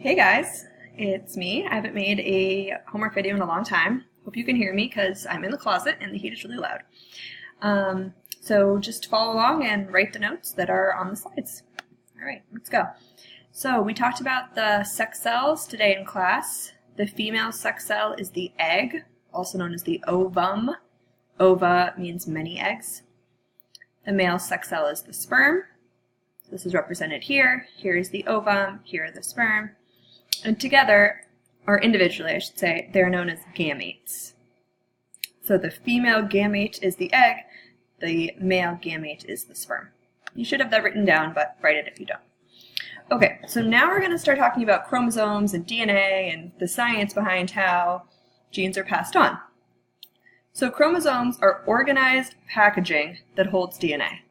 Hey guys, it's me. I haven't made a homework video in a long time. Hope you can hear me because I'm in the closet and the heat is really loud. So just follow along and write the notes that are on the slides. Alright, let's go. So we talked about the sex cells today in class. The female sex cell is the egg, also known as the ovum. Ova means many eggs. The male sex cell is the sperm. This is represented here. Here is the ovum, here are the sperm. And together, or individually I should say, they're known as gametes. So the female gamete is the egg, the male gamete is the sperm. You should have that written down, but write it if you don't. Okay, so now we're going to start talking about chromosomes and DNA and the science behind how genes are passed on. So chromosomes are organized packaging that holds DNA.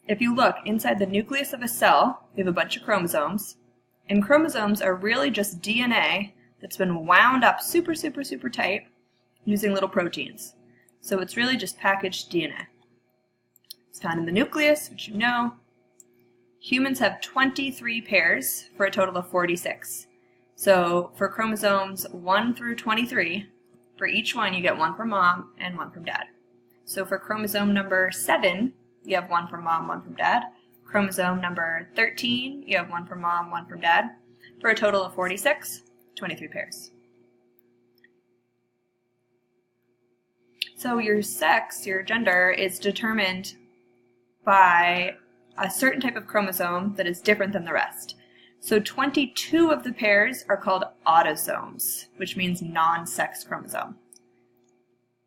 If you look inside the nucleus of a cell, we have a bunch of chromosomes, and chromosomes are really just DNA that's been wound up super tight using little proteins. So it's really just packaged DNA. It's found in the nucleus, which you know. Humans have 23 pairs for a total of 46. So for chromosomes 1 through 23, for each one you get one from mom and one from dad. So for chromosome number 7, you have one from mom, one from dad. Chromosome number 13, you have one from mom, one from dad. For a total of 46, 23 pairs. So your sex, your gender, is determined by a certain type of chromosome that is different than the rest. So 22 of the pairs are called autosomes, which means non-sex chromosome.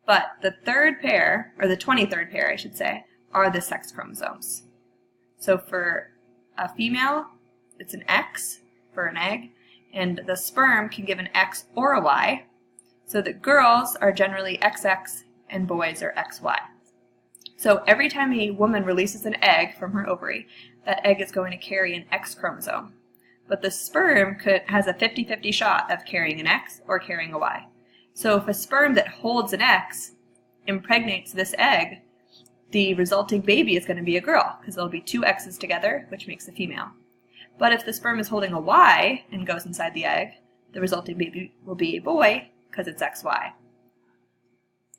But the third pair, or the 23rd pair I should say, are the sex chromosomes. So for a female, it's an X for an egg, and the sperm can give an X or a Y, so that girls are generally XX and boys are XY. So every time a woman releases an egg from her ovary, that egg is going to carry an X chromosome. But the sperm has a 50-50 shot of carrying an X or carrying a Y. So if a sperm that holds an X impregnates this egg, the resulting baby is going to be a girl, because there'll be two X's together, which makes a female. But if the sperm is holding a Y and goes inside the egg, the resulting baby will be a boy, because it's XY.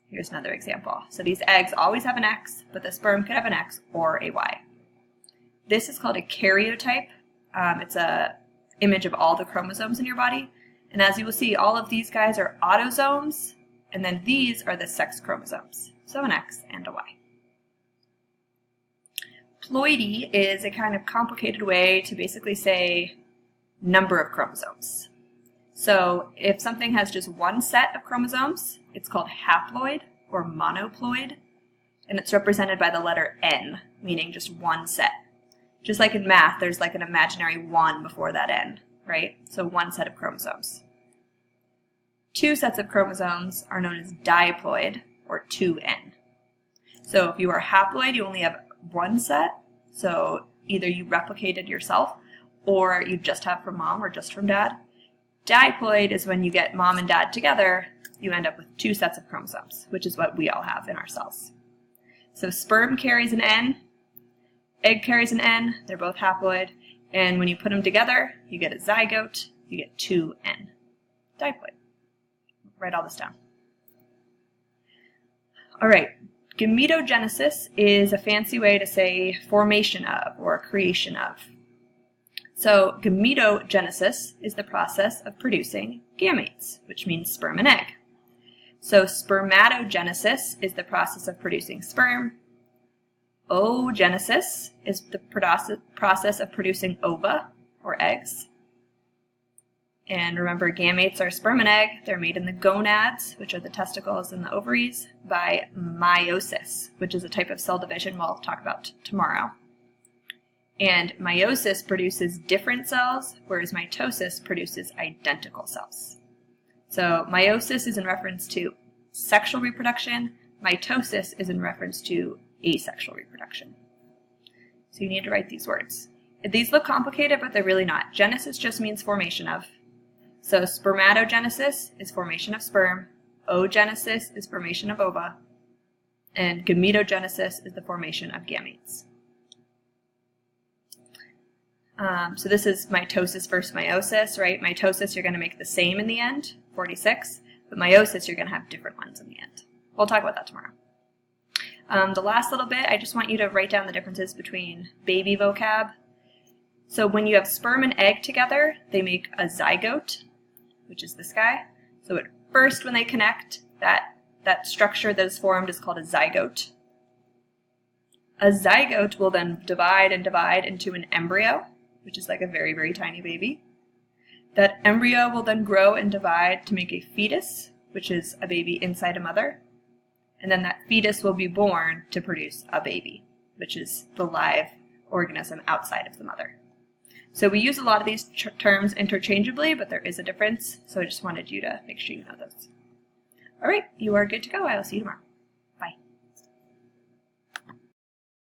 Here's another example. So these eggs always have an X, but the sperm could have an X or a Y. This is called a karyotype. It's an image of all the chromosomes in your body. And as you will see, all of these guys are autosomes, and then these are the sex chromosomes. So an X and a Y. Ploidy is a kind of complicated way to basically say number of chromosomes. So if something has just one set of chromosomes, it's called haploid or monoploid, and it's represented by the letter N, meaning just one set. Just like in math, there's like an imaginary 1 before that N, right? So one set of chromosomes. Two sets of chromosomes are known as diploid or 2N. So if you are haploid, you only have one set, so either you replicated yourself or you just have from mom or just from dad. Diploid is when you get mom and dad together, you end up with two sets of chromosomes, which is what we all have in our cells. So sperm carries an N, egg carries an N, they're both haploid, and when you put them together, you get a zygote, you get 2N. Diploid. Write all this down. All right. Gametogenesis is a fancy way to say formation of or creation of. So gametogenesis is the process of producing gametes, which means sperm and egg. So spermatogenesis is the process of producing sperm. Oogenesis is the process of producing ova or eggs. And remember, gametes are sperm and egg. They're made in the gonads, which are the testicles and the ovaries, by meiosis, which is a type of cell division we'll talk about tomorrow. And meiosis produces different cells, whereas mitosis produces identical cells. So meiosis is in reference to sexual reproduction. Mitosis is in reference to asexual reproduction. So you need to write these words. These look complicated, but they're really not. Genesis just means formation of. So spermatogenesis is formation of sperm, oogenesis is formation of ova, and gametogenesis is the formation of gametes. So this is mitosis versus meiosis, right? Mitosis, you're going to make the same in the end, 46, but meiosis, you're going to have different ones in the end. We'll talk about that tomorrow. The last little bit, I just want you to write down the differences between baby vocab. So when you have sperm and egg together, they make a zygote, which is this guy. So at first when they connect, that structure that is formed is called a zygote. A zygote will then divide and divide into an embryo, which is like a very, very tiny baby. That embryo will then grow and divide to make a fetus, which is a baby inside a mother. And then that fetus will be born to produce a baby, which is the live organism outside of the mother. So we use a lot of these terms interchangeably, but there is a difference. So I just wanted you to make sure you know those. All right, you are good to go. I will see you tomorrow.